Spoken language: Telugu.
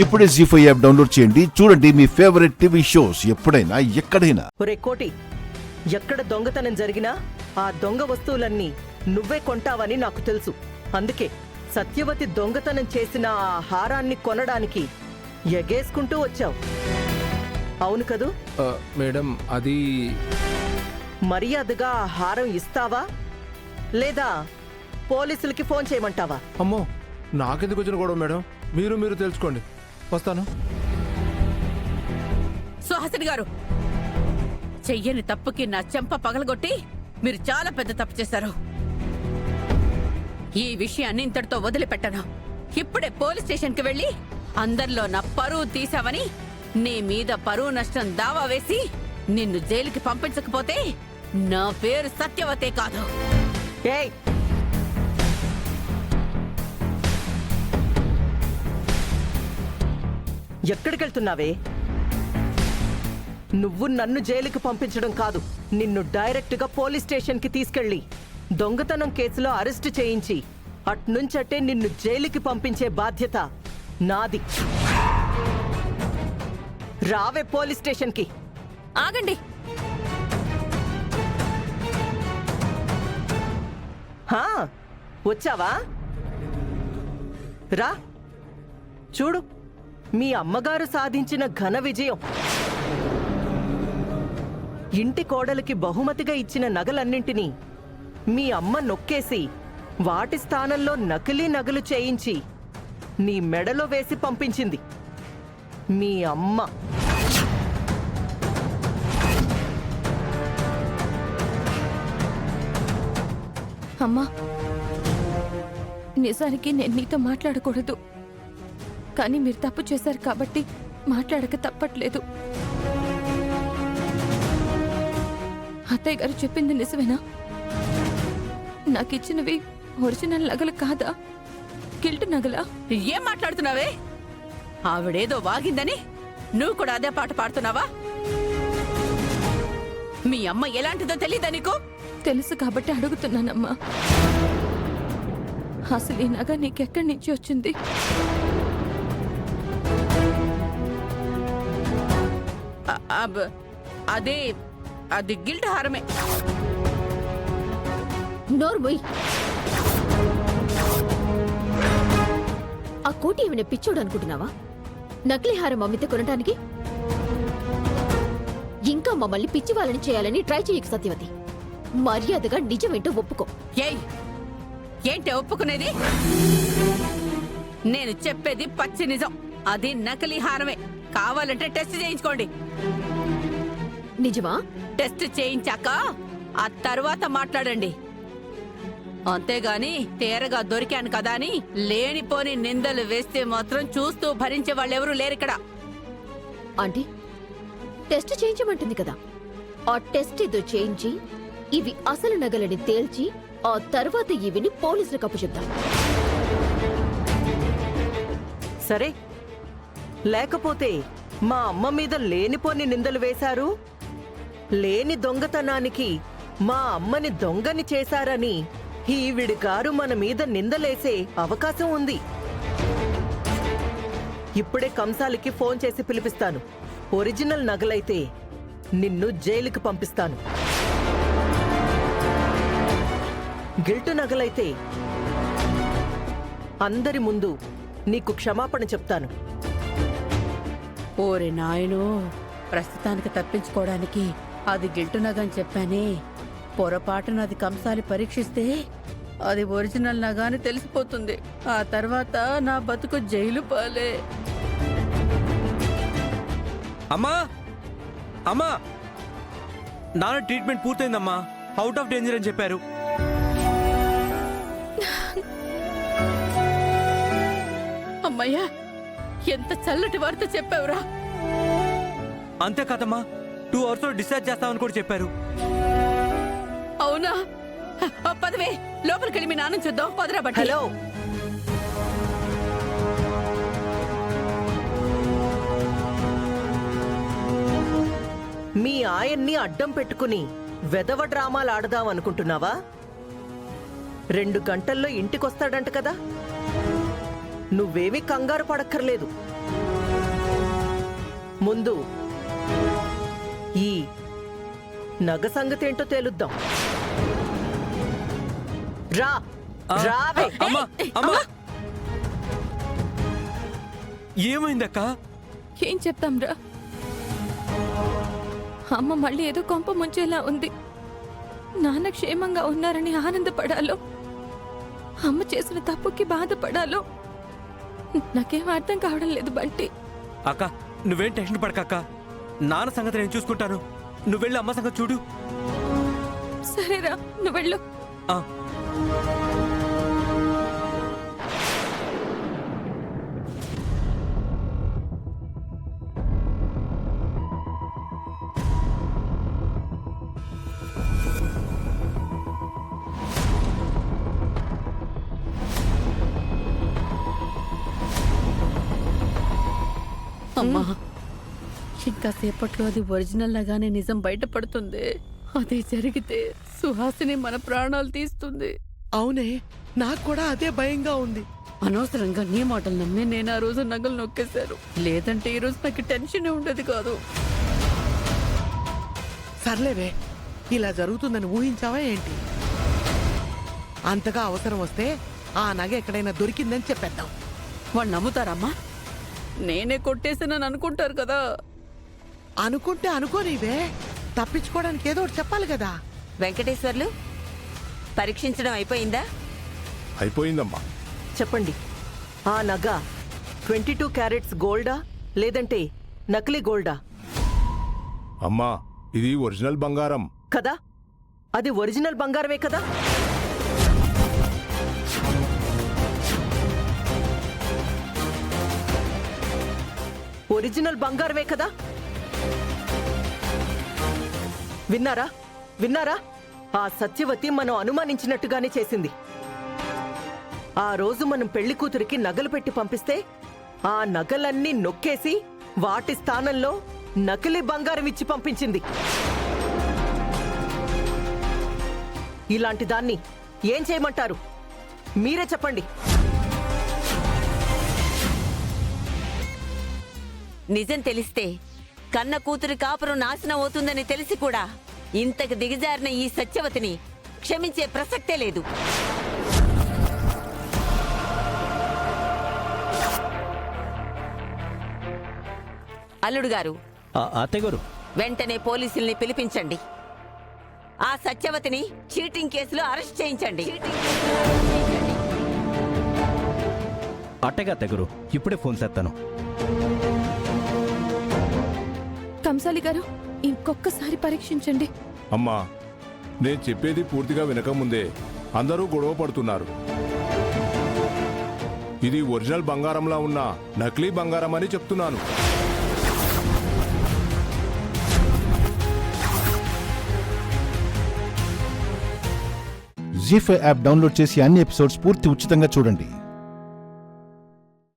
ఇప్పుడే జీ5 యాప్ డౌన్లోడ్ చేయండి. చూడండి మీ ఫేవరెట్ టీవీ షోస్ ఎప్పుడైనా ఎక్కడైనా. ఒరే కోటి, ఎక్కడ దొంగతనం జరిగినా ఆ దొంగ వస్తువులన్నీ నువ్వే కొంటావని నాకు తెలుసు. అందుకే సత్యవతి దొంగతనం చేసిన ఆ హారాన్ని కొనడానికి ఎగేసుకుంటూ వచ్చావు. అవును కదూ? మేడం అది మర్యాదగా ఆ హారం ఇస్తావా లేదా పోలీసులకి ఫోన్ చేయమంటావా? అమ్మో, నాకెందుకు వచ్చిన గొడవ మేడం? మీరు తెలుసుకోండి. వస్తాను. సుహాసిని గారు, చెయ్యని తప్పుకి నా చెంప పగలగొట్టి మీరు చాలా పెద్ద తప్పు చేశారు. ఈ విషయాన్ని ఇంతటితో వదిలిపెట్టను. ఇప్పుడే పోలీస్ స్టేషన్కి వెళ్ళి అందరిలో నా పరువు తీసావని నీ మీద పరువు నష్టం దావా వేసి నిన్ను జైలుకి పంపించకపోతే నా పేరు సత్యవతే కాదు. ఏయ్, ఎక్కడికెళ్తున్నావే? నువ్వు నన్ను జైలుకి పంపించడం కాదు, నిన్ను డైరెక్ట్గా పోలీస్ స్టేషన్కి తీసుకెళ్ళి దొంగతనం కేసులో అరెస్టు చేయించి అట్నుంచట్టే నిన్ను జైలుకి పంపించే బాధ్యత నాది. రావే పోలీస్ స్టేషన్కి. ఆగండి. హా, వచ్చావా? రా, చూడు మీ అమ్మగారు సాధించిన ఘన విజయం. ఇంటి కోడలికి బహుమతిగా ఇచ్చిన నగలన్నింటినీ మీ అమ్మ నొక్కేసి వాటి స్థానంలో నకిలీ నగలు చేయించి నీ మెడలో వేసి పంపించింది మీ అమ్మ. అమ్మా, నిజానికి నేను నీతో మాట్లాడకూడదు, కానీ మీరు తప్పు చేశారు కాబట్టి మాట్లాడక తప్పట్లేదు. అత్తయ్య గారు చెప్పింది నిజమేనా? నాకిచ్చినవి ఒరిజినల్ నగలు కాదా, గిల్ట్ నగలా? ఏం మాట్లాడుతున్నావే? ఆవిడేదో వాగిందని నువ్వు కూడా అదే పాట పాడుతున్నావా? మీ అమ్మ ఎలాంటిదో తెలీదా నీకు? తెలుసు కాబట్టి అడుగుతున్నానమ్మా. అసలు ఈ నగ నీకెక్కడి నుంచి వచ్చింది? అది గిల్ట్ హారమే. నోర్మోయ్, ఆ కోటి ఏమైనా పిచ్చోడు అనుకుంటున్నావా? నకిలీ హారం అమ్మితే కొనటానికి? ఇంకా మమ్మల్ని పిచ్చి వాళ్ళని చేయాలని ట్రై చేయకు సత్యవతి. మర్యాదగా నిజమేంటో ఒప్పుకో. ఏయ్, ఏంటి ఒప్పుకునేది? నేను చెప్పేది పచ్చి నిజం. అది నకిలీ హారమే. కావాలంటే టెస్ట్ చేయించుకోండి. నిజమా? టెస్ట్ చేయించాక ఆ తర్వాత మాట్లాడండి. అంతేగాని తేరగా దొరికాను కదా అని లేనిపోని నిందలు వేస్తే మాత్రం చూస్తూ భరించే వాళ్ళెవరూ లేరిక్కడ. ఆంటీ, టెస్ట్ చేయించమంటుంది కదా, ఆ టెస్ట్ ఏదో చేయించి ఇవి అసలు నగలని తేల్చి ఆ తర్వాత ఇవిని పోలీసులకు అప్పచెప్తాం. సరే, లేకపోతే మా అమ్మ మీద లేనిపోని నిందలు వేశారు, లేని దొంగతనానికి మా అమ్మని దొంగని చేశారని ఈవిడి గారు మన మీద నిందలేసే అవకాశం ఉంది. ఇప్పుడే కంసాలికి ఫోన్ చేసి పిలిపిస్తాను. ఒరిజినల్ నగలైతే నిన్ను జైలుకి పంపిస్తాను, గిల్టు నగలైతే అందరి ముందు నీకు క్షమాపణ చెప్తాను. ఓరే నాయనో, ప్రస్తుతానికి తప్పించుకోవడానికి అది గిల్టు నగని చెప్పానే. పొరపాటున అది కంసాలి పరీక్షిస్తే అది ఒరిజినల్ నగాని తెలిసిపోతుంది. ఆ తర్వాత నా బతుకు జైలు పాలే. అమ్మా, అమ్మా, నాన్న ట్రీట్మెంట్ పూర్తయిందమ్మా. అవుట్ ఆఫ్ డేంజర్ అని చెప్పారు. అమ్మయ్యా, ఎంత చల్లటి వార్త చెప్పావురా. అంతే కదమ్మా, 2 hours లో డిశ్చార్జ్ చేస్తామని కూడా చెప్పారు. అవునా? పదవే, లోపలికెళ్ళి మీ నాన్న చూద్దాం. పదరా బట్టి. హలో, మీ ఆయన్ని అడ్డం పెట్టుకుని వెధవ డ్రామాలు ఆడదాం అనుకుంటున్నావా? 2 గంటల్లో ఇంటికొస్తాడంట కదా. నువ్వేమీ కంగారు పడక్కర్లేదు. ముందు ఈ నగ సంగతి ఏంటో తేలుద్దాం. రా రావే. అమ్మా అమ్మా ఏమైందక్క? ఏం చెప్తాంరా? అమ్మ మళ్ళీ ఏదో కొంప ముంచేలా ఉంది. నాన్న క్షేమంగా ఉన్నారని ఆనందపడాలో, అమ్మ చేసిన తప్పుకి బాధపడాలో నాకేం అర్థం కావడం లేదు బంటి. అక్క నువ్వేం టెన్షన్ పడకక్క, నాన్న సంగతి నేను చూసుకుంటాను. నువ్వు వెళ్ళి అమ్మ సంగతి చూడు. సరేరా, నువ్వు వెళ్ళు. ఆ. అమ్మా, ఇంకా సేపట్లో అది ఒరిజినల్ లాగానే నిజం బయటపడుతుంది. అది జరిగితే సుహాసిని మన ప్రాణాలు తీస్తుంది. అవునే, నాకు కూడా అదే భయంగా ఉంది. అనవసరంగా నీ మాటలు నమ్మి నేను ఆ రోజు నగలు నొక్కేశారు. లేదంటే ఈ రోజు నాకు టెన్షన్ ఉండేది కాదు. సర్లేవే, ఇలా జరుగుతుందని ఊహించావా ఏంటి? అంతగా అవసరం వస్తే ఆ నగ ఎక్కడైనా దొరికిందని చెప్పేద్దాం. వాళ్ళు నమ్ముతారమ్మా? నేనే కొట్టేసానని అనుకుంటారు కదా. అనుకుంటే అనుకోనివే, తప్పించుకోవడానికి ఏదో ఒకటి చెప్పాలి కదా. వెంకటేశ్వర్లు, పరీక్షించడం అయిపోయిందా? అయిపోయిందమ్మా. చెప్పండి, ఆ నగ 22 క్యారెట్స్ గోల్డా లేదంటే నకిలీ గోల్డా? అమ్మా, ఇది ఒరిజినల్ బంగారం. కదా, అది ఒరిజినల్ బంగారమే కదా. ఒరిజినల్ బంగారమే కదా. విన్నారా విన్నారా? ఆ సత్యవతి మనం అనుమానించినట్టుగానే చేసింది. ఆ రోజు మనం పెళ్లి కూతురికి నగలు పెట్టి పంపిస్తే ఆ నగలన్నీ నొక్కేసి వాటి స్థానంలో నకిలీ బంగారం ఇచ్చి పంపించింది. ఇలాంటి దాన్ని ఏం చేయమంటారు? మీరే చెప్పండి. నిజం తెలిస్తే కన్న కూతురి కాపురం నాశనం అవుతుందని తెలిసి కూడా ఇంతకు దిగజారిన ఈ సత్యవతిని క్షమించే ప్రసక్తే లేదు. అల్లుడు గారు, అత్తగారు, వెంటనే పోలీసుల్ని పిలిపించండి. ఆ సత్యవతిని చీటింగ్ కేసులో అరెస్ట్ చేయించండి. అట్టగా అత్తగారు, ఇప్పుడే ఫోన్ చేస్తాను. కంసాలి గారు, ఇంకొకసారి పరీక్షించండి. అమ్మా, నేను చెప్పేది పూర్తిగా వినకముందే అందరూ గొడవ పడుతున్నారు. ఇది ఒరిజినల్ బంగారంలా ఉన్న నకిలీ బంగారం అని చెప్తున్నాను. జీ5 యాప్ డౌన్లోడ్ చేసి అన్ని ఎపిసోడ్స్ పూర్తి ఉచితంగా చూడండి.